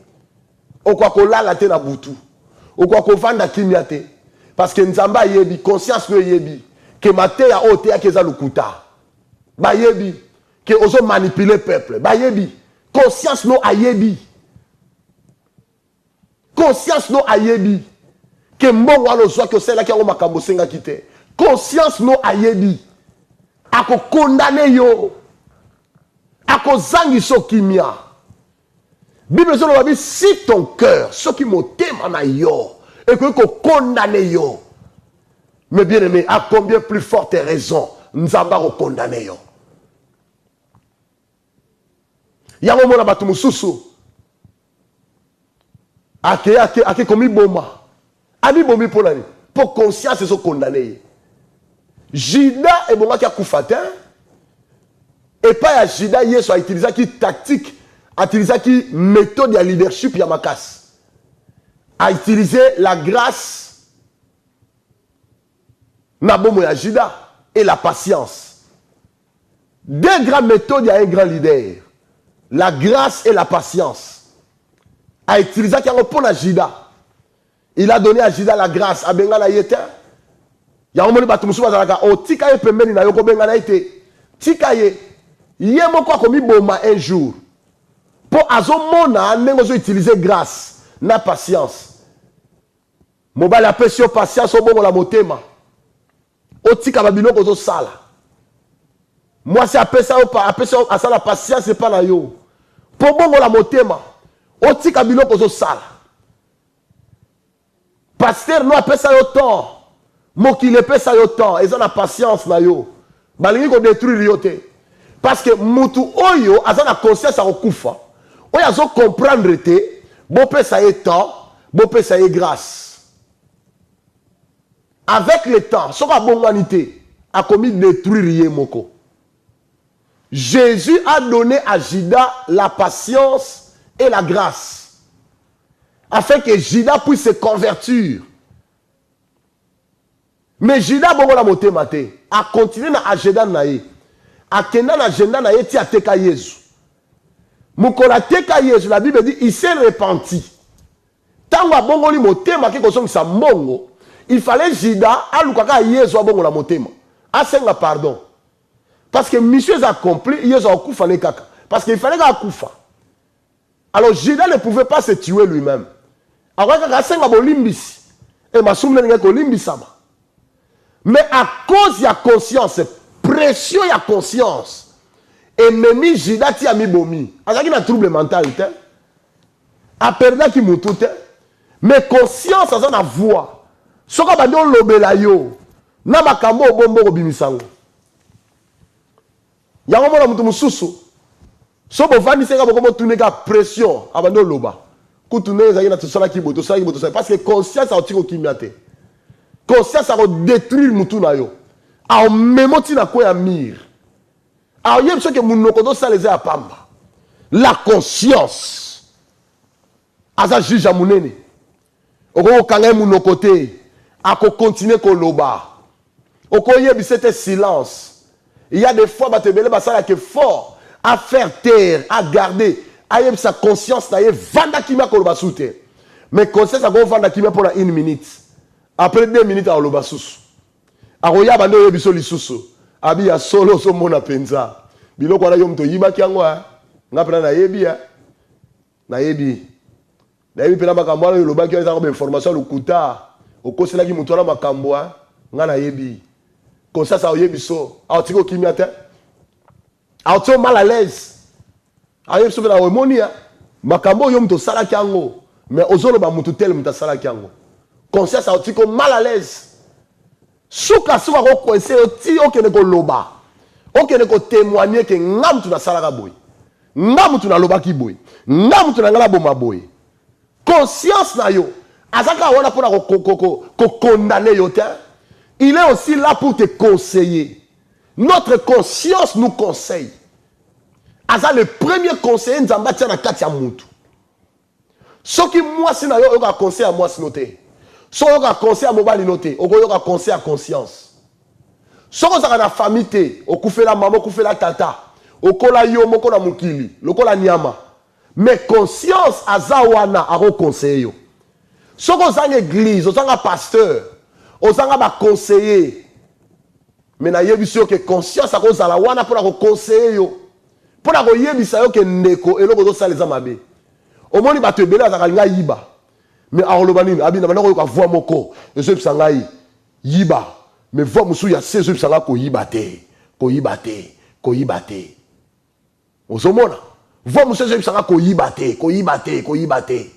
Okwa kolala te na butu. Okwa kovanda kimia te. Parce que Nzamba yebi, conscience no yebi, que mate ya ote ya keza lukuta. Ba yebi, que ozo manipuler peuple. Ba yebi, conscience no ayebi. Conscience no ayebi. que mbongo alozwa que c'est là qui a makambo senga kite. Conscience no ayebi. Ako condamné yo. Ako zangi so kimia. Bible dit si ton cœur, ce qui m'otime en yo, et que condamné yo. Mais bien aimé, à combien plus forte raison nous avons condamné yo. Yango mona batu mususu. Ake komi boma. Ami bomi pour l'année. Pour conscience ils sont condamnés. Jida et bonga qui a koufatin. Et pas à Jida Yesu a utilisé qui tactique, a utilisé qui méthode de leadership yamakas. A utilisé la grâce nabomo ya Jida et la patience. Deux grandes méthodes, il y a un grand leader. La grâce et la patience. A utilisé qui a répondu à Jida. Il a donné à Jida la grâce. A Bengala yete. Il y a un moment où il a dit oh tika ye pembeni na yoko Bengala yete. Tika ye. Yemo kwa komi boma un jour. Pour azomona nengozo utiliser grâce na patience. Mobile appelle patience au bon la motema. O tika babino kozo sala. Moi c'est appelle ça à ça la patience c'est pas na yo. Pour bon la motema. O tika babino kozo sala. Pasteur no appelle ça au temps. Mokile appelle ça au temps. Ils ont la patience na yo. Balingi ko détruire yo te. Parce que mutu oyo a la conscience à okufa. Oyo azo comprendre te, bon peut ça y est temps, bon peut ça y est grâce. Avec le temps, ce que bon humanité a commis détruire moko. Jésus a donné à Jida la patience et la grâce. Afin que Jida puisse se convertir. Mais Jida bon la moté maté a continué na agenda naïe. Akenda na agenda na yeti ateka Yesu. Mukola teka Yesu, la Bible dit il s'est repenti. Tango abongoli motema ke kosongi sa mbongo, il fallait Jida alukaka Yesu abongo la motema. Asenga pardon. Parce que monsieur a accompli, Yesu a kufa ne kaka. Parce qu'il fallait qu'il kufa. Alors Jida ne pouvait pas se tuer lui-même. Alors kaka asenga bolimbisi. Et masumne ngeko limbisama. Mais à cause de la conscience, pression et la conscience. Et même Jida ti ami bomi. Azaki na trouble mental te. A perda ki mutu te. Mais conscience aza na voix. Soka bandi on lobela yo. Na makambo bombo ko bimisango. Yango mona mutu mususu. So bo vandi senga boko tune ka pression abandi loba. Kutune ezaki na tsala ki boto, tsala ki boto parce que conscience a otiko kimiate. Conscience a détruire mutu na yo. A memoti na ko ya mire. Alors, il y a ce que mon ça les a pamba. La conscience. Asa juge à mon nene. Oko kangé mon côté. Ako continuer ko loba. Oko yebi c'était silence. Il y a des fois te belé basala que fort à faire taire, à garder. Ayeb sa conscience na ye vanda kimia ko loba soute. Mais conscience a go vanda kimia pour 1 minute. Après 2 minutes à loba sous. Aroya bando yebi so lisusu. Abi ya solo so mona penza. Biloko na yo mto yiba kiango ngapena na yebi ya. Na yebi. Na yebi pena makambo yo lobaki yo za information lukuta. Okosela ki mutu na makambo nga na yebi. Comme ça oyebi so. Aotiko kimia te. Aotiko mal à l'aise. Ayebi so na wemonia. Makambo yo mto sala kiango. Mais ozolo ba mutu tel mta sala kiango. Conscience aotiko mal à l'aise. Souka souka ko coincé ti okene ko loba. Okene ko témoigner que ngam tu na salaka boy. Ngam tu na loba ki boy. Ngam tu na ngala boma boy. Conscience na yo. Azaka wana pona ko condamner yo te. Il est aussi là pour te conseiller. Notre conscience nous conseille. Aza le premier conseiller nzamba tia na kati ya mutu. Soki moi si na yo yo ka conseiller à moi si noté. So yo ka conseil à mobali noté, oko yo ka conseil à conscience. So ko zaka na famille te, okufela maman, okufela tata, okola yo moko na mukili, lokola nyama. Mais conscience azawana ako conseiller yo. So ko zanga église, ozanga pasteur, ozanga ba conseiller. Mais na yebiso que conscience ako zala wana pour ko conseiller yo. Pour ko yebisa yo ke ndeko eloko zo saleza mabe. Omoni ba te bela zaka nga yiba. Mais Arolobanine, Abina, maintenant, on voit mon corps. Et je suis yiba. Mais voix moussou, il y a 16 jours, ça ko yibate. Ko yibate. Ko yibate. On se mona. Voix moussou, ça ko yibate. Ko yibate. Ko yibate.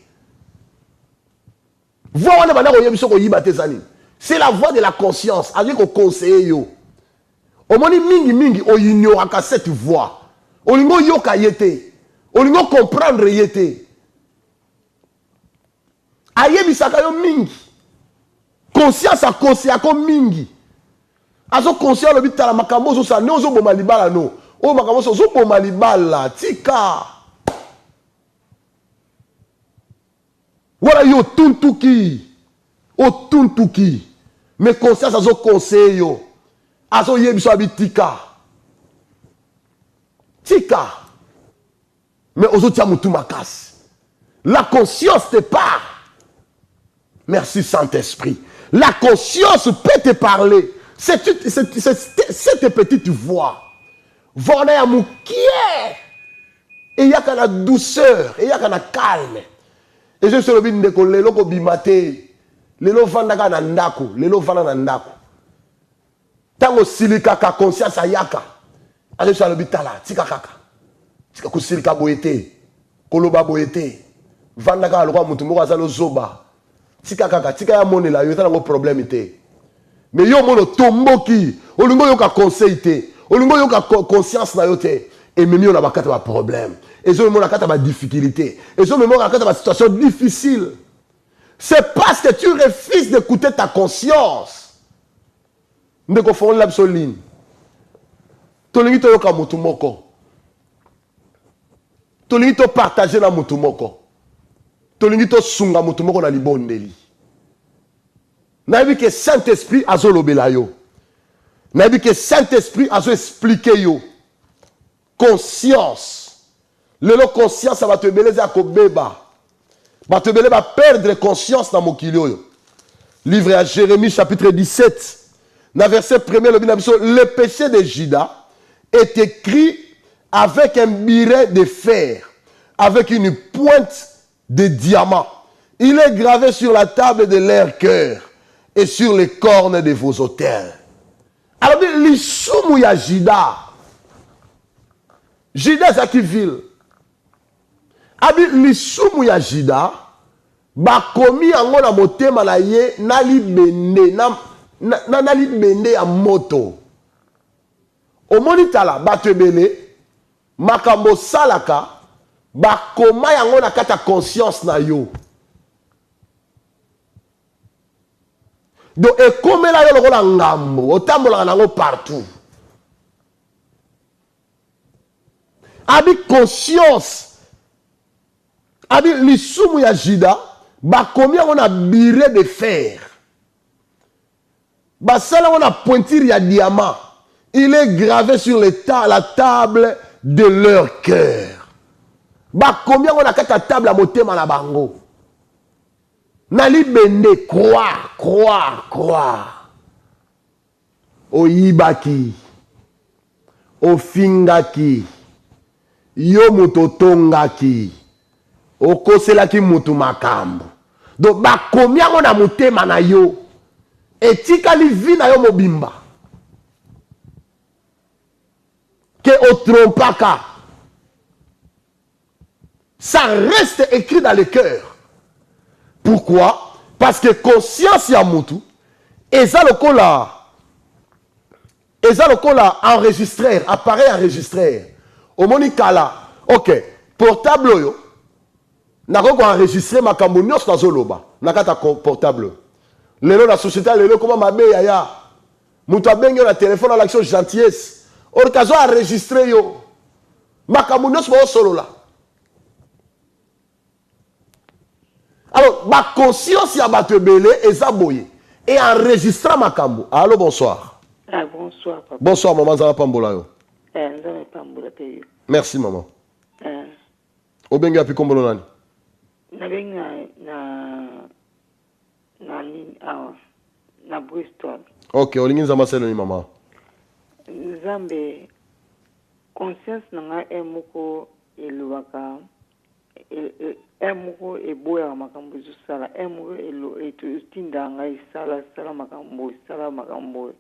Voix on a maintenant ko yibate zani. C'est la voix de la conscience. Avec au conseiller yo. Au moni mingi mingi, o ignoraka cette voix. O lingo yoka yete. O lingo comprendre yete. Ayebisaka yo mingi. Conscience a conscience comme mingi. Azo conscience le bitala makambo zo sa ne ozo boma libala no. O makambo zo boma libala tika. Wala yo tuntuki. O tuntuki. Mais conscience azo conseil yo. Azo yebiso abitika. Tika. Mais ozo tia mutu makas. La conscience te parle. Merci Saint-Esprit. La conscience peut te parler. Cette petite voix. Voix à moukier. Et il y a qu'à la douceur. Et il y a qu'à la calme. Et je suis le bin de coller. Loko bimate. Lelo vandaka nandako. Lelo vandaka nandako. Tango silika ka conscience ayaka. Je suis le bitala. Tika kaka. Tika kusilika boete. Koloba boete. Vandaka aloko mutumoko azalo zoba. Tika kaka. Tika ya mone la. Yota nango problème ite. Mais yo mono tomboki, olingo yo ka conseil te, olingo yo ka conscience na yo te, et même yo na bakata ba problème, et zo mo na kata ba difficulté, et zo mo na kata ba situation difficile. C'est parce que tu refuses d'écouter ta conscience. Ndeko fon l'absoline. Tolingi to yo ka mutu moko. Tolingi to partager na mutu moko. Tolingi to sunga mutu moko na libondeli. N'a que Saint-Esprit a zolobela yo. N'a que Saint-Esprit a zo expliquer yo. Conscience. Le conscience ça va te beleza ko beba. Va te beleza va perdre conscience dans mokili yo. Livre à Jérémie chapitre 17. Dans verset 1er le péché de Juda est écrit avec un biret de fer, avec une pointe de diamant. Il est gravé sur la table de leur cœur et sur les cornes de vos autels. Alors, l'issoumu ya Juda. Juda, c'est qui ville? Abi, l'issoumu ya Juda, ba komi yango na motema na ye, nali bende, nali bende ya moto. Omoni tala, ba tebele, makambo salaka, ba koma yango na kata conscience na yo. Donc, et comme là, il y a un ngambo, autant que là, partout. Avec conscience, avec l'issoumu ya Juda, bah combien on a biré de fer. Bah ça là on a pointure ya diamant. Il est gravé sur la table de leur cœur. Bah combien on a qu'à ta table à motema na bango. Nali bende, croire. O yibaki. O fingaki. Yo mutotongaki. O koselaki mutu makambo. Donc, ba combien on a motema na yo. Etika li vi na yo mobimba. Que o trompaka. Ça reste écrit dans le cœur. Pourquoi? Parce que conscience ya mutu, eza lokola enregistreur, appareil enregistreur. Omoni kala, ok, portable yo, nako ko enregistrer makambo nyonso nazoloba, nakata portable. Lelo na société lelo koma mabe yaya. Mutu abenge na téléphone à l'action gentillesse. Or kazo enregistrer yo. Makambo nyonso bo solola. Alors, ma conscience y a battu belé et zaboye. Et enregistrant ma cambo. Allô, bonsoir. Ah, bonsoir, papa. Bonsoir, maman Zara Pambola. Merci, maman. Obenga pi kombolo nani? Na Bristol. Ok, olingi nzamba selo ni maman. Zambe, conscience nanga emoko eluwaka. moko eboya makambo sala moko etinda ngai sala makambo sala makambo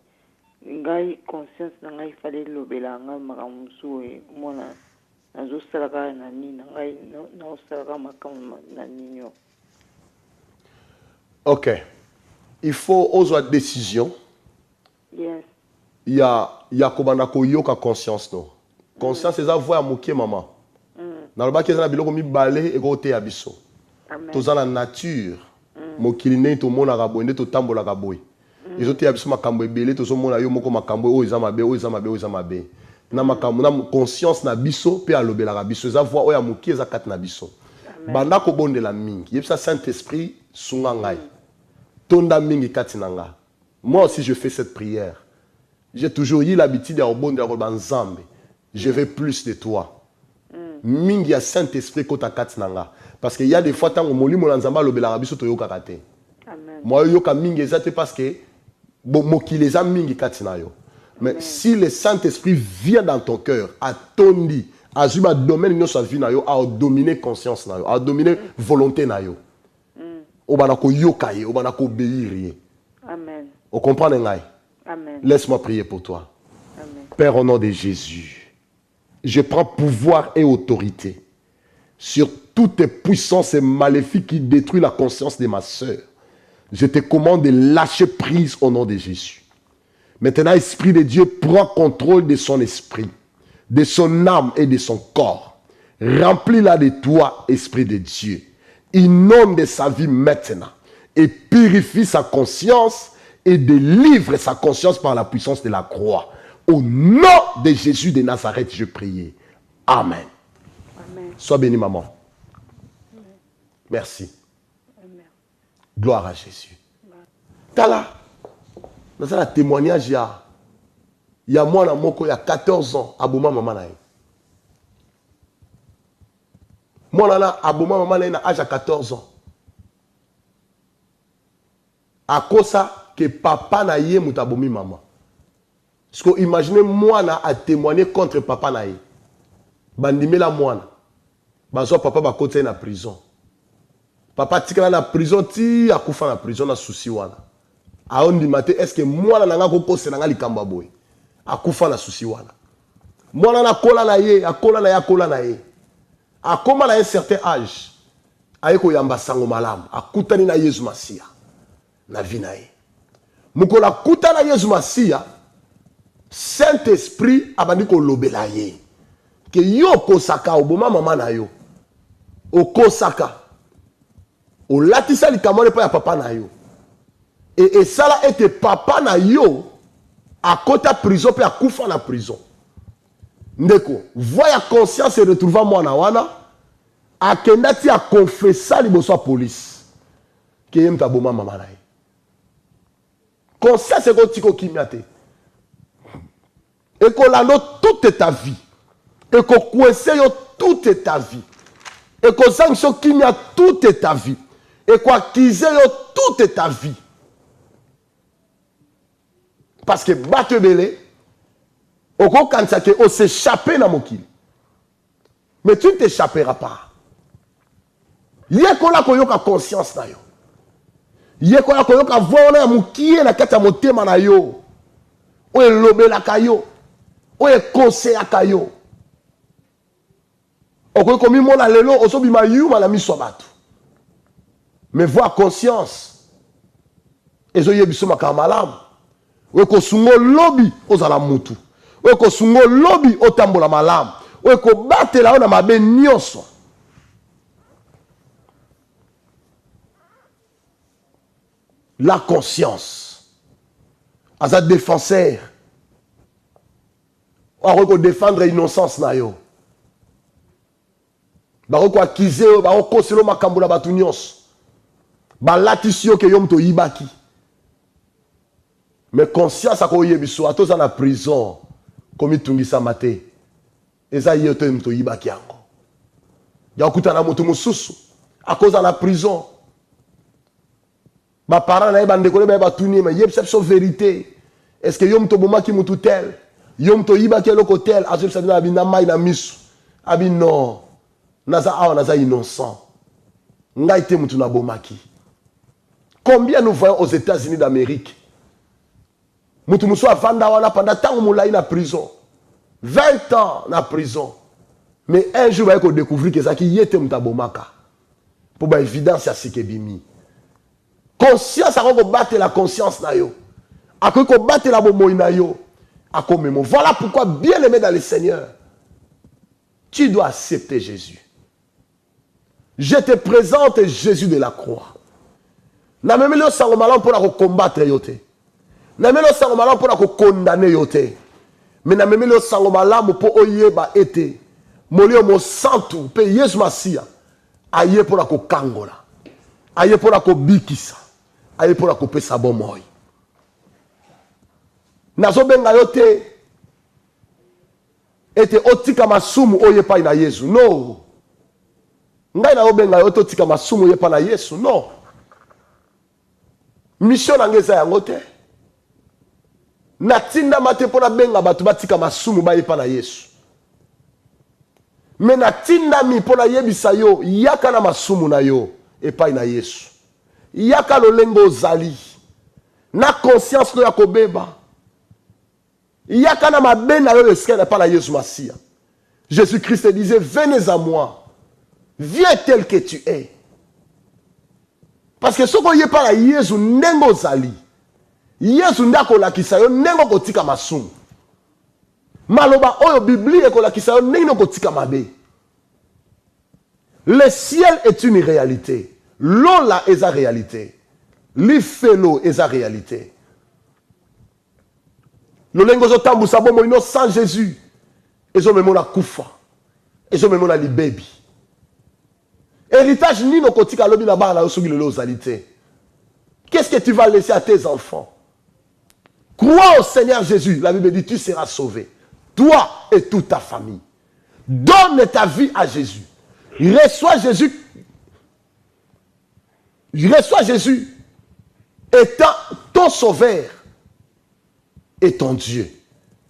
ngai conscience na ngai fallait lobela ngai makambo suwe mona nazo sala ka na nini ngai na sala ka makambo na nini. OK. Il faut oser décision. Yes. Il y a kobana ko yoka conscience no. Conscience eza voix mokie maman. Na loba ke na biloko mi balé e ko te abiso. Amen. Toza na nature. Mokili ne to mona ka boy, to tambola ka boy. Ezo te abiso makambo ebele to so mona yo moko makambo o eza mabe, o eza mabe, o eza mabe. Na makambo na conscience na biso pe alobela ka biso eza voix o ya mokie eza kat na biso. Banda ko bondela mingi. Yebisa Saint-Esprit sunga ngai. Tonda mingi katinanga. Moi aussi je fais cette prière. J'ai toujours eu l'habitude de rebondir à Nzambe. Je veux plus de toi. Mingi ya Saint-Esprit kota katinanga. Parce qu'il y a des fois tant moli mon Nzamba lobela rabiso to yoka kate. Amen. Moi yoka mingi ezate parce que mokileza mingi katina yo. Mais si le Saint-Esprit vient dans ton cœur, a tondi, a zuma domaine no sa vie na yo, a dominer conscience na yo, a dominer volonté na yo. Obanako yokaye, obanako obéir. Amen. On comprend ngai? Amen. Laisse-moi prier pour toi. Amen. Père, au nom de Jésus, je prends pouvoir et autorité sur toutes les puissances et maléfiques qui détruisent la conscience de ma sœur. Je te commande de lâcher prise au nom de Jésus. Maintenant, Esprit de Dieu, prends contrôle de son esprit, de son âme et de son corps. Remplis-la de toi, Esprit de Dieu. Inonde sa vie maintenant et purifie sa conscience et délivre sa conscience par la puissance de la croix. Au nom de Jésus de Nazareth, je prie. Amen. Amen. Sois béni, maman. Amen. Merci. Amen. Gloire à Jésus. Tala, dans un témoignage, il y a moi, il y a 14 ans, à Bouma, maman. Moi, à Bouma, maman, il a âge à 14 ans. À cause ça, que papa n'a yé moutabomi maman. Parce que imaginez moi à témoigner contre papa n'a yé. Bandime la moi. Bazo papa ba kote na prison. Papa tika na prison ti akufa na prison na souci wana. A on dit maté est-ce que moi na nga ko kose na nga likamba boy. Akufa na souci wana. Moi na kola na yé, akola na ya kola na yé. Akoma na un certain âge. Ayeko yamba sango malamu, akutani na Yesu Masia. Na vie na ye. Mukola kuta na Yesu Masia, Saint-Esprit abandi ko lobela ye. Ke yo kosaka oboma mama na yo. Okosaka. O latisa likamone pa ya papa na yo. Et ça là était papa na yo à côté prison pe akufa na prison. Ndeko, voya conscience se retrouva mwana wana akendati a confessa liboso a police. Ke yem taboma mama na ye. Conscience c'est qu'on tiko kimiate. Et qu'on l'a toute ta vie. Et qu'on coince toute ta vie. Et qu'on sanction kimia toute ta vie. Et qu'on acquise toute ta vie. Parce que battre belé, au quand ça que on s'échapper dans mon kill. Mais tu ne t'échapperas pas. Il y a qu'on a conscience na yo. Yé ko yoka vona mukie na kata motema na yo. O lobela kayo. O conseil kayo. O ko komi mona lelo oso bima yuma na miso batu. Mais voir conscience. Ezo yebiso makamalam. O ko sungo lobby ozala mutu. O ko sungo lobby otambola malam. O ko batela ona mabe nyonso. La conscience. À sa défenseur. On va défendre l'innocence na yo. Ba ko accuser yo, ba ko selo makambo na batu nyonso. Ba latisio ke yo mto yibaki. Mais conscience a ko yebiso atoza na prison komi tungisa mate. Eza yeto mto yibaki yango. Ya kutana moto mususu a cause de la prison. Mes parents na bande ko ba tuni mais yeb cette vérité. Est-ce que yom to boma ki mutu tel? Yom to yiba ke loko tel, azeb sa na bi na mai na misu. Abi non. Naza innocent. Ngaïte Mutuna Bomaki. Combien nous voyons aux États-Unis d'Amérique? Mutumuso a Vandawana pendant tant moulaï na prison. 20 ans na prison. Mais un jour, il va découvrir que ça qui y était Mutabomaka. Pour ba évidence à ce que bimi. Conscience à battre la conscience na yo. À quoi battre la bomoï na yo. À quoi même. Voilà pourquoi bien aimé dans le Seigneur. Tu dois accepter Jésus. Je te présente Jésus de la croix. Na même le sangomalan pour la combattre yote. Na même le sangomalan pour la condamner yote. Mais na même le sangomalan pour oyeba été. Molio mo santu pe Yesu Masia. Aye pour la kangola. Aye pour la bikisa. Aye pour la pesa bomoy. Nazo benga yote. Ete otika masumu oye pa na Yesu. No. Ngai na obenga yote otika masumu oye pa na Yesu. No. Mission ngeza yango te. Natinda mate pona benga batu batika masumu ba ye pa na Yesu. Mais natinda mi pona yebisa yo yaka na masumu na yo epai na Yesu. Yaka lolengo zali. Na conscience no yakobeba. Yaka na mabe na yo esquele pa na Yesu Masia. Jésus-Christ disait, venez à moi. Viens tel que tu es. Parce que ce qu'on y est pas la Yesu nengo zali. Yesu ndako la kisayo nengo kotika masumu. Maloba oyo Bibli e kola kisayo nengo kotika mabe. Le ciel est une réalité. L'eau là est la réalité. L'ifelo est la réalité. Le lengo zo tambu sabo moino sans Jésus. Et zo memona kufa. Et zo memona libebi. Héritage ni no kotika lobi na ba la osogi le ozalité. Qu'est-ce que tu vas laisser à tes enfants? Crois au Seigneur Jésus. La Bible dit tu seras sauvé. Toi et toute ta famille. Donne ta vie à Jésus. Reçois Jésus. Reçois Jésus étant ton sauveur et ton Dieu.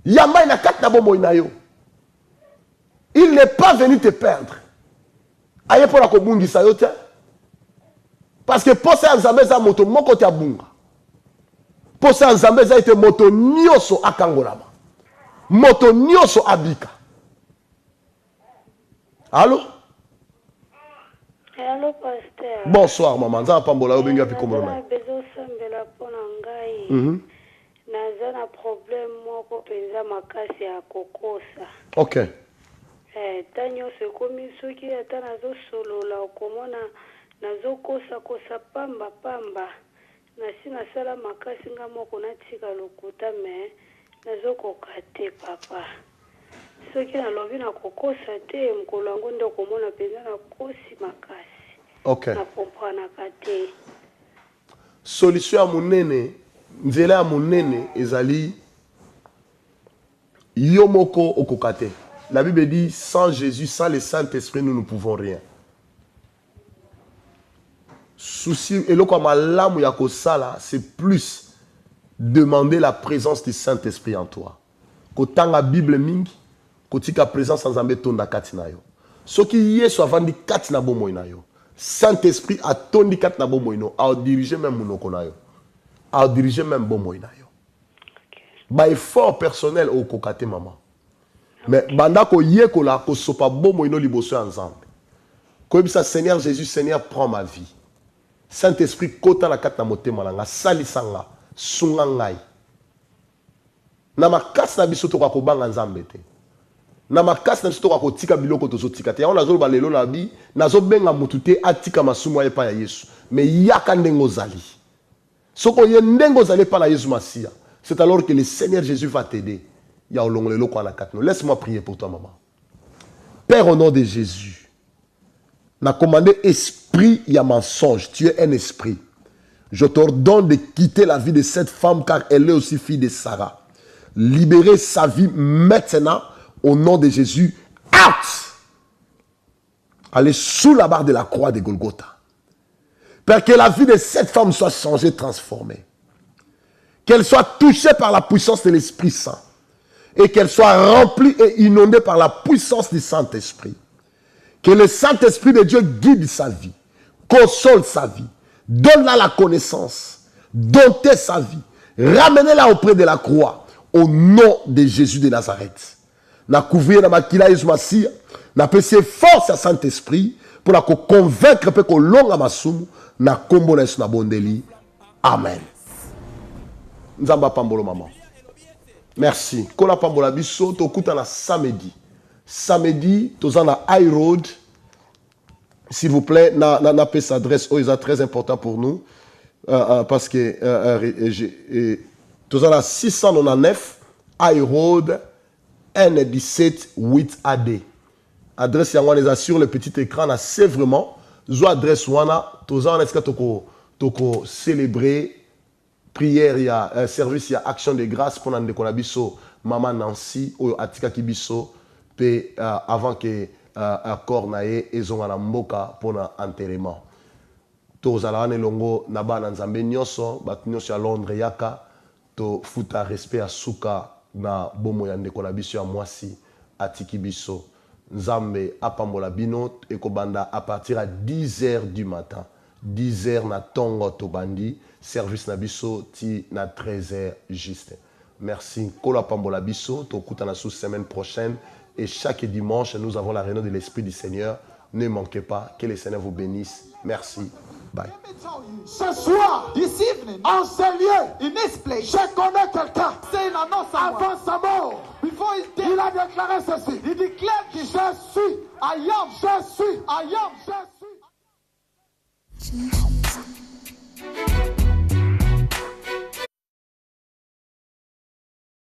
Yama ina kat na bomo ina yo. Il n'est pas venu te perdre. Aye pour la kobungi sa yo te. Parce que pour ça nzambe za moto moko te abunga. Pour ça nzambe za ite moto nyoso akangolama. Moto nyoso abika. Allô? Allô, pasteur. Bonsoir, maman. Nza pambola yo benga piko mona. J'ai besoin sambela pona ngai. Naza na problème moko penza makasi ya kokosa. OK. Tanyo se komi soki ata nazo solola okomona nazo kosa pamba pamba. Nasi nasala makasi nga moko natika lokuta me nazo kokate papa. Soki nalobi na kokosa te mkolo wangu ndo komona penza na kosi makasi. OK. Na comprendre kate. Solution à munene, nzela ya munene ezali yomoko okokate. La Bible dit sans Jésus, sans le Saint-Esprit, nous ne pouvons rien. Souci et loko malamu ya kosala, c'est plus demander la présence du Saint-Esprit en toi. Kotanga Bible mingi, kotika présence sans ambe tonda kati na yo. Soki yeso avandi kati na bomo na yo. Saint-Esprit a tondi kati na bomo ino, a diriger même monoko na yo. A diriger même bomo na yo. Ba effort personnel au kokate maman. Mais banda ko yekola ko sopa bomo ino liboso ensemble. Ko bisa Seigneur Jésus, Seigneur prends ma vie. Saint-Esprit kota na kati na motema na nga salisanga sunga ngai. Na makasi na biso to ko banga nzambe te. Na makasi na biso to ko tika biloko to tika te. Ya ona zo ba lelo na bi nazo benga mutu te atika masumu ya pa ya Yesu. Mais yaka ndengo zali. Soko ye ndengo zali pa na Yesu Masia. C'est alors que le Seigneur Jésus va t'aider. Laisse-moi prier pour toi, maman. Père, au nom de Jésus, n'a commandé esprit, il y a mensonge. Tu es un esprit. Je t'ordonne de quitter la vie de cette femme car elle est aussi fille de Sarah. Libérer sa vie maintenant au nom de Jésus. Out! Allez sous la barre de la croix de Golgotha. Père, que la vie de cette femme soit changée, transformée. Qu'elle soit touchée par la puissance de l'Esprit Saint. Et qu'elle soit remplie et inondée par la puissance du Saint-Esprit. Que le Saint-Esprit de Dieu guide sa vie, console sa vie, donne-la la connaissance, domptez sa vie, ramenez-la auprès de la croix, au nom de Jésus de Nazareth. Na couvrir na makila Yesu Masia, na pese force à Saint-Esprit, pour la convaincre pe ko longa masumu, na kombo na Yesu na bondeli. Amen. Nzamba pambolo maman. Merci. Kola pambola biso, tokuta na samedi. Samedi, toza na High Road. S'il vous plaît, na pese adresse, oh, c'est très important pour nous. Parce que toza na 699 High Road N17 8AD. Adresse yango sur le petit écran, c'est vraiment zo adresse wana toza na eska toko célébrer prière, il y a service, il y a action de grâce pour ndeko na biso maman Nancy oyo atika ki biso pe avant que accord na ye ezonga na mboka pour na enterrement. Tozala wana longo na bana nzambe nyonso bat nyonso ya Londres yaka to futa respect à suka na bomo ya ndeko na biso ya mwasi atiki biso. Nzambe apambola bino ekobanda à partir à 10h du matin. 10h na tongo tobandi, service na biso ti na 13h juste. Merci. Kola pambola biso, tokuta na sous semaine prochaine et chaque dimanche nous avons la réunion de l'Esprit du Seigneur. Ne manquez pas, que le Seigneur vous bénisse. Merci. Bye. Ce soir, this evening, en ce lieu, in this place, je connais quelqu'un. Avant sa mort, before his death, il a déclaré ceci. Il déclare que je suis, I am, je suis, I am, je suis.